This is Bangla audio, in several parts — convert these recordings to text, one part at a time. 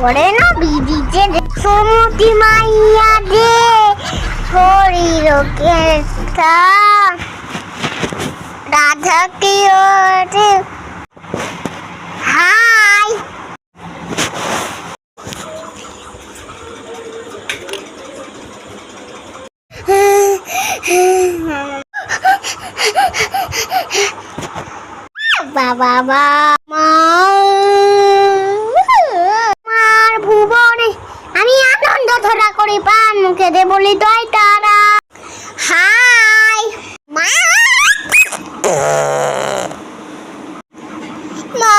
করে না বিদিতে সমতি মাইয়া দে শরীর কেতা রাধা কি ওরে হাই বাবা মার ভুবনে আমি আনন্দ ধরা করে পান মুখে দে বলি দয় তারা হাই মা মা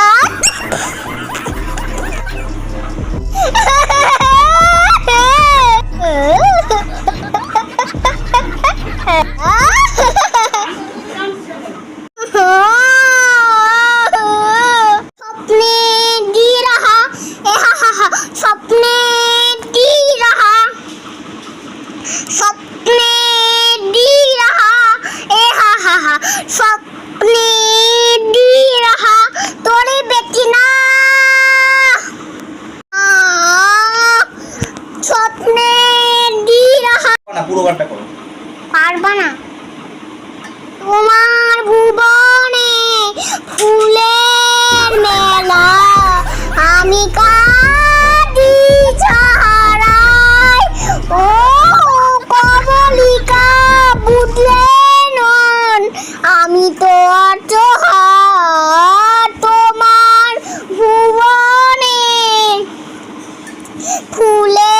सपने दी रहा तोरे बेटिना सपने दी रहा না পুরো গানটা করো পারবা না তোমার ভুবনে ফুলের মেলা আমি কাঁদি ছাড়াই ও কমলিকা বুঝলে আমি তো তোমার ভুবনে ফুলে